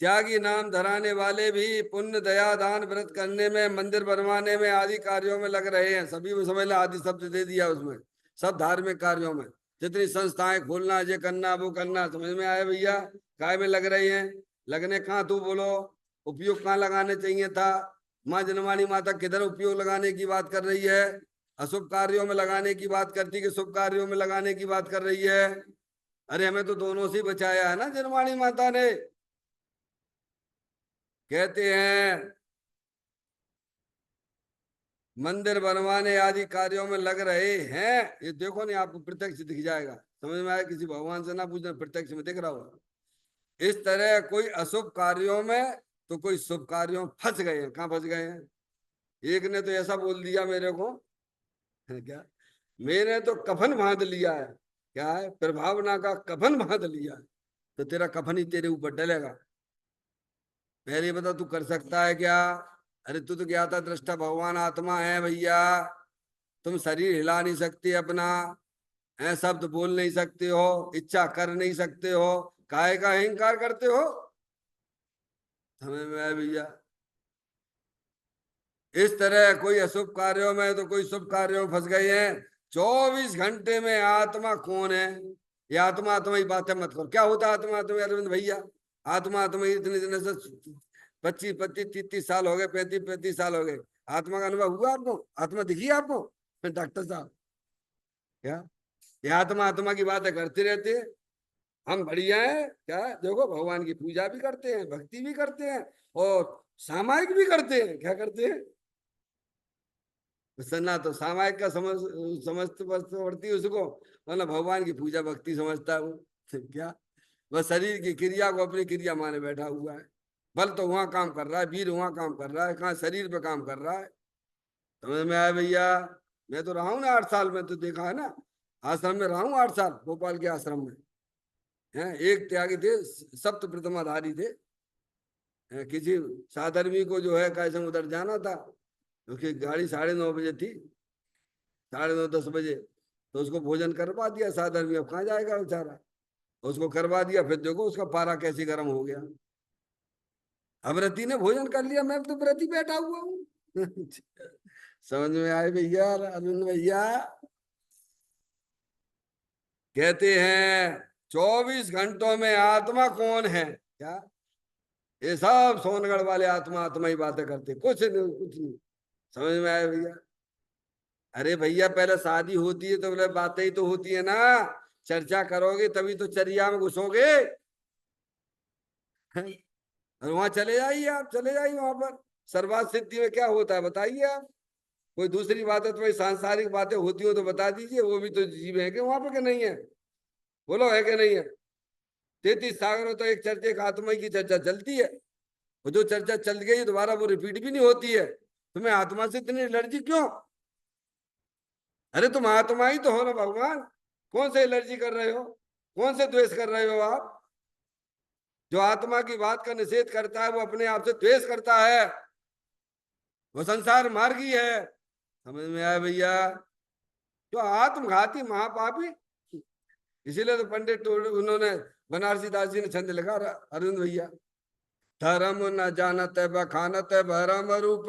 त्यागी नाम धराने वाले भी पुण्य दया दान व्रत करने में, मंदिर बनवाने में आदि कार्यों में लग रहे हैं। सभी में समझ लो, आदि शब्द दे दिया उसमें। सब धार्मिक कार्यों में, जितनी संस्थाएं खोलना, ये करना वो करना, समझ में आया भैया? काय में लग रही हैं? लगने कहाँ, तू बोलो उपयोग कहाँ लगाने चाहिए था? माँ जनवाणी माता किधर उपयोग लगाने की बात कर रही है? अशुभ कार्यों में लगाने की बात करती कि शुभ कार्यों में लगाने की बात कर रही है? अरे हमें तो दोनों से ही बचाया है ना जनवाणी माता ने। कहते हैं मंदिर बनवाने आदि कार्यों में लग रहे हैं। ये देखो नहीं, आपको प्रत्यक्ष दिख जाएगा। समझ में आया? किसी भगवान से ना पूछना, प्रत्यक्ष में दिख रहा होगा। इस तरह कोई अशुभ कार्यों में तो कोई शुभ कार्यों में फंस गए हैं। कहाँ फंस गए हैं? एक ने तो ऐसा बोल दिया मेरे को, है क्या, मैंने तो कफन बांध लिया है। क्या है? प्रभावना का कफन बांध लिया है। तो तेरा कफन ही तेरे ऊपर डलेगा। पहले बता, तू कर सकता है क्या? अरे तू तो क्या था, दृष्टा भगवान आत्मा है भैया। तुम शरीर हिला नहीं सकते अपना, है शब्द बोल नहीं सकते हो, इच्छा कर नहीं सकते हो, काहे का अहंकार करते हो? समझ में आया भैया? इस तरह कोई अशुभ कार्यों में तो कोई शुभ कार्यों में फंस गए हैं। 24 घंटे में आत्मा कौन है? ये आत्मा आत्मा ही बातें मत करो। क्या होता है आत्मा आत्मा अरविंद भैया? आत्मा आत्मा इतने दिन से 25-25 30-30 साल हो गए, 35-35 साल हो गए। आत्मा का अनुभव हुआ आपको? आत्मा दिखी आपको? डॉक्टर साहब, क्या ये आत्मा आत्मा की बातें करते रहते हैं? हम बढ़िया हैं क्या? देखो भगवान की पूजा भी करते हैं, भक्ति भी करते हैं, और सामायिक भी करते हैं। क्या करते हैं? सन्ना तो सामायिक का समझती उसको, मतलब भगवान की पूजा भक्ति समझता है वो। क्या? बस शरीर की क्रिया को अपनी क्रिया माने बैठा हुआ है। बल तो वहां काम कर रहा है, वीर वहां काम कर रहा है, कहाँ शरीर पे काम कर रहा है। समझ में आया भैया? मैं तो रहा हूँ ना 8 साल में, तो देखा है ना। आश्रम में रहा हूँ 8 साल, भोपाल के आश्रम में। हैं, एक त्यागी थे, सप्त प्रतिमाधारी थे। किसी साधर्मी को जो है कैसे उधर जाना था, उसकी गाड़ी 9:30 बजे थी, 9:30-10 बजे। तो उसको भोजन करवा दिया साधर्मी, अब कहाँ जाएगा बेचारा। उसको करवा दिया, फिर देखो उसका पारा कैसे गर्म हो गया। अब व्रती ने भोजन कर लिया, मैं तो व्रती बैठा हुआ हूँ। समझ में आए भैया अरविंद भैया? कहते हैं 24 घंटों में आत्मा कौन है? क्या? ये सब सोनगढ़ वाले आत्मा आत्मा ही बातें करते, कुछ नहीं कुछ नहीं। समझ में आया भैया? अरे भैया, पहले शादी होती है तो बोले बातें ही तो होती है ना। चर्चा करोगे तभी तो चर्या में घुसोगे। और वहां चले जाइए, आप चले जाइए वहां पर। सर्वात सिद्धि में क्या होता है बताइए आप? कोई दूसरी बात है तो भाई, सांसारिक बातें होती हो तो बता दीजिए। वो भी तो जीव है कि वहां पर, कि नहीं है? बोलो, है कि नहीं है? 33 सागरों तो एक चर्चा, एक आत्मा की चर्चा चलती है। वो जो चर्चा चल गई दोबारा वो रिपीट भी नहीं होती है। तुम्हें आत्मा से इतनी एलर्जी क्यों? अरे तुम आत्मा ही तो हो ना भगवान। कौन से एलर्जी कर रहे हो? कौन से द्वेष कर रहे हो आप? जो आत्मा की बात का निषेध करता है वो अपने आप से द्वेष करता है। वो संसार मार्गी है। समझ में आया भैया? जो आत्मघाती महापापी। इसीलिए तो पंडित उन्होंने बनारसी दास जी ने छंद लिखा अरविंद भैया। धर्म न जानत बखानत भरम रूप,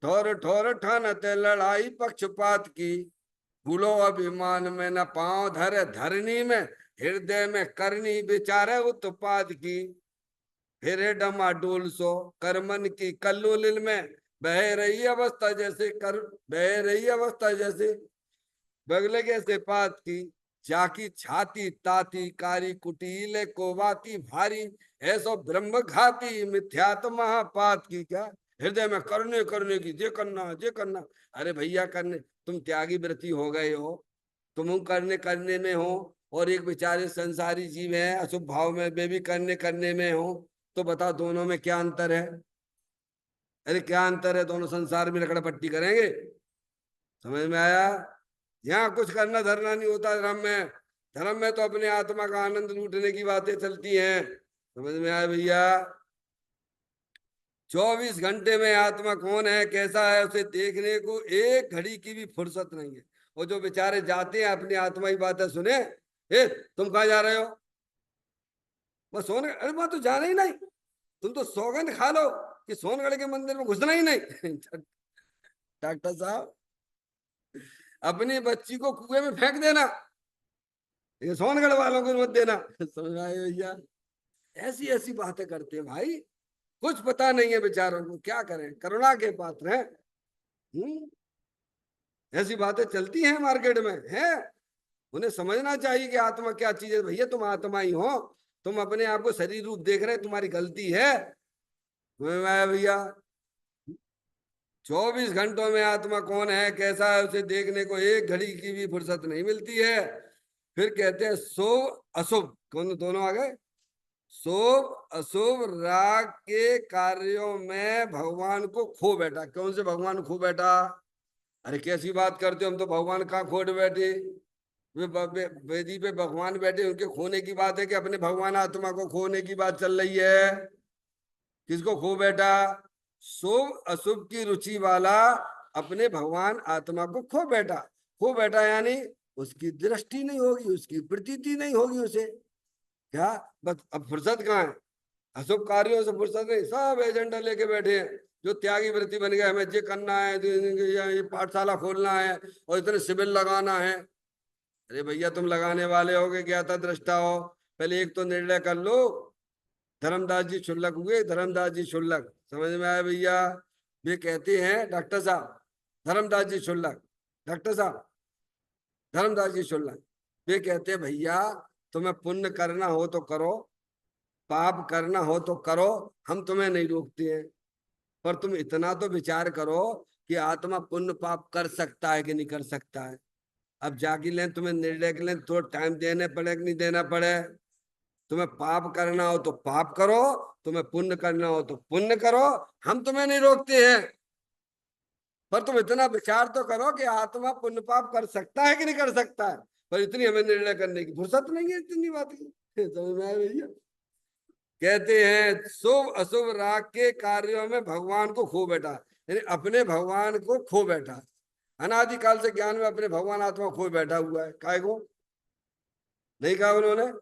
ठोर ठोर ठानत लड़ाई पक्षपात की, भूलो अभिमान में न पांव धरे धरनी में, हृदय में करनी विचारे उत्पाद की। फिर डमाडोल सो करमन की कल्लोलिल में, बह रही अवस्था जैसे कर, बह रही अवस्था जैसे बगले के से पात की। जाकी छाती ताती कारी कुटीले कोवाती भारी, ऐसो ब्रह्म घाती मिथ्यात्मा पात की। क्या हृदय में करने करने की, जे करना जे करना। अरे भैया करने, तुम त्यागी व्रती हो गए हो, तुम करने करने में हो, और एक बेचारे संसारी जीव है अशुभ भाव में, वे भी करने करने में हो। तो बताओ दोनों में क्या अंतर है? अरे क्या अंतर है? दोनों संसार में लकड़ पट्टी करेंगे। समझ में आया? यहाँ कुछ करना धरना नहीं होता धर्म में। धर्म में तो अपने आत्मा का आनंद लूटने की बातें चलती हैं। समझ में आया भैया? 24 घंटे में आत्मा कौन है कैसा है उसे देखने को एक घड़ी की भी फुर्सत नहीं है। वो जो बेचारे जाते हैं अपनी आत्मा की बातें सुने, ए तुम कहाँ जा रहे हो? बस सोने, अरे वहां तो जाना ही नहीं, तुम तो सौगंध खा लो कि सोनगढ़ के मंदिर में घुसना ही नहीं। डॉक्टर साहब, अपनी बच्ची को कुएं में फेंक देना, ये सोनगढ़ वालों को मत देना। समझ में आए भैया? ऐसी ऐसी बातें करते हैं भाई, कुछ पता नहीं है बेचारों को, क्या करें, करुणा के पात्र हैं। ऐसी बातें चलती हैं मार्केट में है। उन्हें समझना चाहिए कि आत्मा क्या चीज है। भैया तुम आत्मा ही हो, तुम अपने आप को शरीर रूप देख रहे, तुम्हारी गलती है। भैया 24 घंटों में आत्मा कौन है कैसा है उसे देखने को एक घड़ी की भी फुर्सत नहीं मिलती है। फिर कहते हैं शुभ अशुभ, कौन दोनों आ गए? शुभ अशुभ राग के कार्यों में भगवान को खो बैठा। कौन से भगवान खो बैठा? अरे कैसी बात करते हो, हम तो भगवान कहाँ खोट बैठे। वेदी पे भगवान बैठे, उनके खोने की बात है कि अपने भगवान आत्मा को खोने की बात चल रही है। किसको खो बैठा? शुभ अशुभ की रुचि वाला अपने भगवान आत्मा को खो बैठा। खो बैठा यानी उसकी दृष्टि नहीं होगी, उसकी प्रतीति नहीं होगी उसे। क्या बस अब फुर्सत कहाँ है? अशुभ कार्यों से फुर्सत नहीं, सब एजेंडा लेके बैठे हैं। जो त्यागी वृत्ति बन गया, हमें ये करना है, ये पाठशाला खोलना है और इतने शिविर लगाना है। अरे भैया तुम लगाने वाले हो कि क्या था दृष्टा हो? पहले एक तो निर्णय कर लो। धर्मदास जी शुल्लक हुए, धर्मदास जी शुल्लक, समझ में आया भैया? वे कहते हैं डॉक्टर साहब, धर्मदास जी शुल्लक, डॉक्टर साहब धर्मदास जी शुल्लक, वे कहते हैं भैया तुम्हें पुण्य करना हो तो करो, पाप करना हो तो करो, हम तुम्हें नहीं रोकते हैं। पर तुम इतना तो विचार करो कि आत्मा पुण्य पाप कर सकता है कि नहीं कर सकता है। अब जाके लें तुम्हें निर्णय के लिए थोड़ा टाइम देने पड़े कि नहीं देना पड़े। तुम्हें पाप करना हो तो पाप करो, तुम्हें पुण्य करना हो तो पुण्य करो, हम तुम्हें नहीं रोकते हैं। पर तुम इतना विचार तो करो कि आत्मा पुण्य पाप कर सकता है कि नहीं कर सकता है। पर इतनी हमें निर्णय करने की फुर्सत नहीं है इतनी बात की। समझ में आया भैया? कहते हैं शुभ अशुभ राग के कार्यों में भगवान को खो बैठा, यानी अपने भगवान को खो बैठा। अनादिकाल से ज्ञान में अपने भगवान आत्मा खो बैठा हुआ है। काय को नहीं कहा उन्होंने?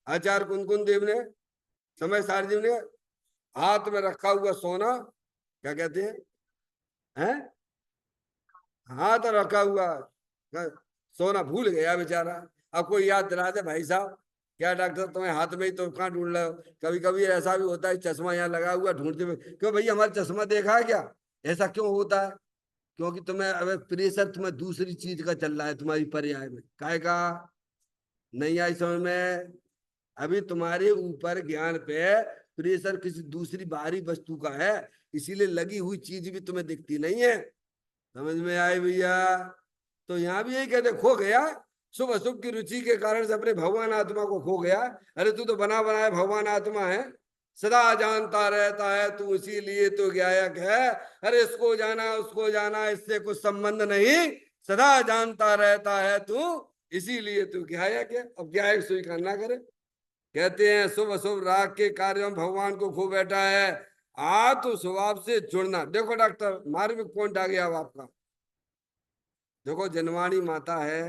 आचार्य कुंदकुंद देव ने, समय सारजी ने, हाथ में रखा हुआ सोना क्या कहते हैं? हाथ रखा हुआ सोना भूल गया बेचारा। अब कोई याद दिला दे भाई साहब। क्या डॉक्टर तुम्हें हाथ में ही तो कहाँ ढूंढ रहे हो? कभी कभी ऐसा भी होता है चश्मा यहाँ लगा हुआ ढूंढते हुए, क्यों भैया हमारा चश्मा देखा है क्या? ऐसा क्यों होता है? क्योंकि तुम्हें अब प्रेशर तुम्हें दूसरी चीज का चल रहा है, तुम्हारी पर्याय में काय का नहीं आई समझ में। अभी तुम्हारे ऊपर ज्ञान पे प्रेशर किसी दूसरी बाहरी वस्तु का है, इसीलिए लगी हुई चीज भी तुम्हें दिखती नहीं है। समझ में आए भैया? तो यहाँ भी यही कहते खो गया, शुभ अशुभ की रुचि के कारण से अपने भगवान आत्मा को खो गया। अरे तू तो बना बनाया भगवान आत्मा है, सदा जानता रहता है तू, इसीलिए तो गायक है। अरे इसको जाना उसको जाना इससे कुछ संबंध नहीं, सदा जानता रहता है तू, इसीलिए तू गायक है। अब गायक स्वीकार ना करे। कहते हैं शुभ अशुभ राग के कार्यों में भगवान को खो बैठा है। आत्म स्वभाव से जुड़ना, देखो डॉक्टर मार्मिक पॉइंट आ गया अब आपका। देखो जनवाणी माता है,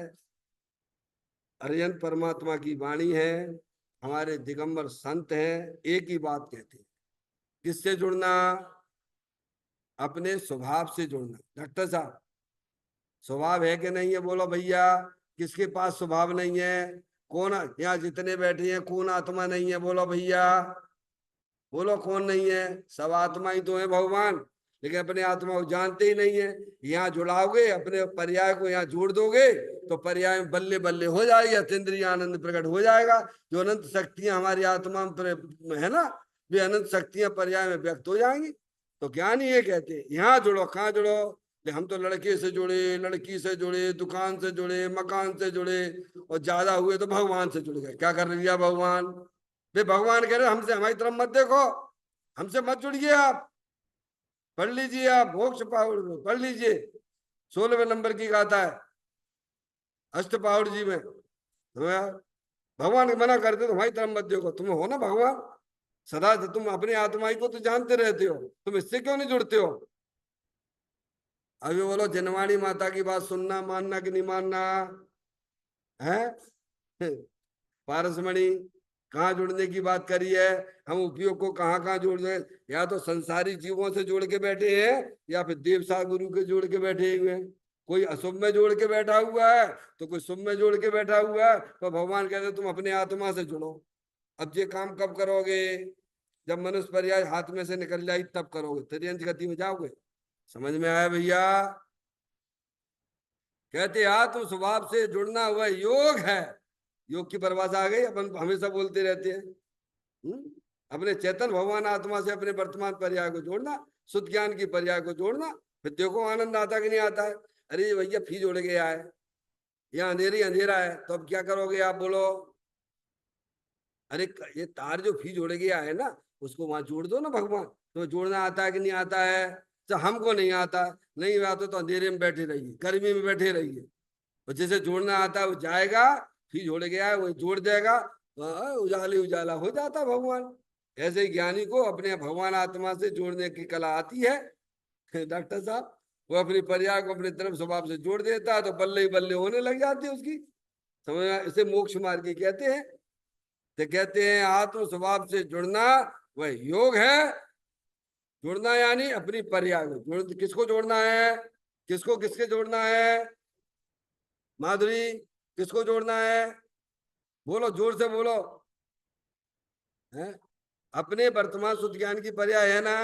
अरिहंत परमात्मा की वाणी है, हमारे दिगंबर संत हैं, एक ही बात कहते हैं। किससे जुड़ना? अपने स्वभाव से जुड़ना। डॉक्टर साहब स्वभाव है कि नहीं है? बोलो भैया, किसके पास स्वभाव नहीं है? कौन यहाँ जितने बैठे हैं कौन आत्मा नहीं है? बोलो भैया, बोलो कौन नहीं है? सब आत्मा ही तो है भगवान, लेकिन अपने आत्मा को जानते ही नहीं है। यहाँ जुड़ाओगे, अपने पर्याय को यहाँ जोड़ दोगे तो पर्याय में बल्ले बल्ले हो जाएगी, अतीन्द्रिय आनंद प्रकट हो जाएगा। जो अनंत शक्तियां हमारी आत्मा में है ना, वे अनंत शक्तियां पर्याय में व्यक्त हो जाएंगी। तो ज्ञान ये कहते हैं यहाँ जुड़ो। कहाँ जुड़ो? हम तो लड़के से जुड़े, लड़की से जुड़े, दुकान से जुड़े, मकान से जुड़े, और ज्यादा हुए तो भगवान से जुड़ गए। क्या कर लिया भगवान? वे भगवान कह रहे हमसे, हमारी तरफ मत देखो, हमसे मत जुड़िए। आप पढ़ लीजिए, आप मोक्ष पाहुड़ में पढ़ लीजिए, 16वें नंबर की गाथा है अष्टपाहुड़ जी में। भगवान मना करते तो हमारी तरफ मत देखो। तुम हो ना भगवान, सदा तुम अपने आत्मा को तो जानते रहते हो, तुम इससे क्यों नहीं जुड़ते हो? अभी बोलो, जनवाणी माता की बात सुनना, मानना कि नहीं मानना है? पारसमणि कहाँ जुड़ने की बात करी है? हम उपयोग को कहाँ कहाँ जोड़ रहे? या तो संसारी जीवों से जोड़ के बैठे हैं, या फिर देवसा गुरु के जोड़ के बैठे हुए हैं। कोई अशुभ में जोड़ के बैठा हुआ है तो कोई शुभ में जोड़ के बैठा हुआ है। तो भगवान कहते तुम अपने आत्मा से जुड़ो। अब ये काम कब करोगे? जब मनुष्य पर्याय हाथ में से निकल जाए तब करोगे, तिर्यंत गति में जाओगे। समझ में आया भैया? कहते आत्म स्वभाव से जुड़ना हुआ योग है। योग की परिभाषा आ गई, अपन हमेशा बोलते रहते हैं। अपने चेतन भगवान आत्मा से अपने वर्तमान पर्याय को जोड़ना, शुद्ध ज्ञान की पर्याय को जोड़ना, फिर देखो आनंद आता कि नहीं आता है। अरे भैया फी जोड़ गया है, यहाँ अंधेरी अंधेरा है, तो अब क्या करोगे आप? बोलो। अरे ये तार जो फी जोड़ गया है ना, उसको वहां जोड़ दो ना भगवान। तो जोड़ना आता है कि नहीं आता है? तो हमको नहीं आता, नहीं आता तो अंधेरे में बैठे रहिए, गर्मी में बैठे रहिए। और जैसे जोड़ना आता है वो जाएगा, फी जोड़ गया है वो जोड़ देगा, उजाले उजाला हो जाता भगवान। ऐसे ही ज्ञानी को अपने भगवान आत्मा से जोड़ने की कला आती है डॉक्टर साहब। वो अपनी पर्याय को अपने तरफ स्वभाव से जोड़ देता है तो बल्ले ही बल्ले होने लग जाती है उसकी। समझ, इसे मोक्ष मार्ग कहते हैं। तो कहते हैं आत्म स्वभाव से जुड़ना वह योग है। जुड़ना यानी अपनी पर्याय को जोड़। किसको जोड़ना है? किसको किसके जोड़ना है? माधुरी, किसको जोड़ना है? बोलो, जोर से बोलो। है अपने वर्तमान शुद्ध ज्ञान की पर्याय है ना,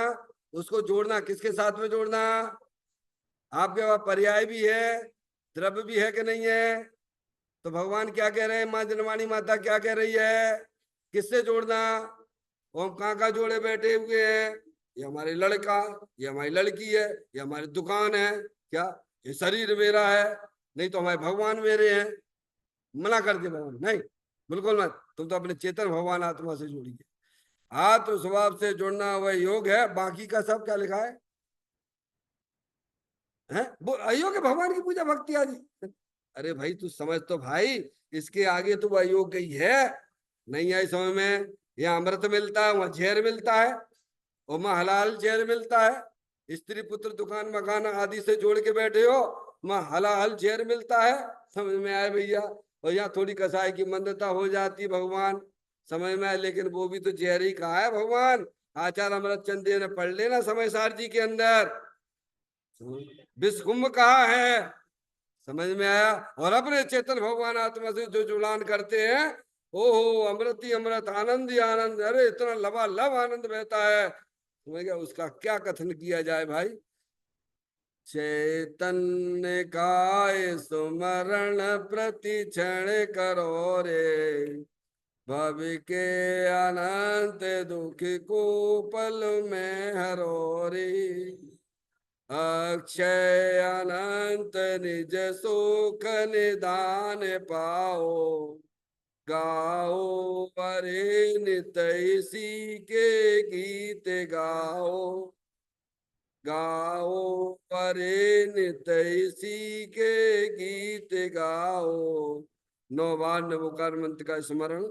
उसको जोड़ना। किसके साथ में जोड़ना? आपके पास पर्याय भी है, द्रव्य भी है कि नहीं है? तो भगवान क्या कह रहे हैं? माँ जनवाणी माता क्या कह रही है? किससे जोड़ना? हम कहाँ कहाँ जोड़े बैठे हुए हैं? ये हमारे लड़का, ये हमारी लड़की है, ये हमारी दुकान है, क्या ये शरीर मेरा है? नहीं तो हमारे भगवान मेरे हैं। मना कर दिया भगवान, नहीं बिल्कुल मत। तुम तो अपने चेतन भगवान आत्मा से जोड़िए। आत्म स्वभाव से जुड़ना वह योग है। बाकी का सब क्या लिखा है? हैं? वो अयोग्य भगवान की पूजा भक्ति आदि। अरे भाई तू समझ तो भाई, इसके आगे तो वह अयोग्य ही है। नहीं आई समझ में? यहाँ अमृत मिलता है, वहां जहर मिलता है, और वहां हलाल जहर मिलता है। स्त्री पुत्र दुकान मकान आदि से जोड़ के बैठे हो, वहां हलाल जहर मिलता है। समझ में आए भैया? और यहाँ थोड़ी कसाई की मंदता हो जाती भगवान, समझ में आए, लेकिन वो भी तो जहर ही कहा है भगवान। आचार अमृत चंदे ने पढ़ लेना समय सार जी के अंदर, विश्वकुंभ कहा है। समझ में आया? और अपने चेतन भगवान आत्मा से जो जुड़ान करते हैं, ओहो अमृत ही अमृत, आनंद ही आनंद। अरे इतना लबालब आनंद बहता है, समझ गया? उसका क्या कथन किया जाए भाई। चैतन्य काय सुमरण प्रति क्षण करो रे, भव के अनंत दुख को पल में हरो रे। अक्षय अनंत निज सुख निदान पाओ, गाओ परे नित इसी के गीत गाओ, गाओ परे नित इसी के गीत गाओ। 9 बार नवोकार मंत्र का स्मरण।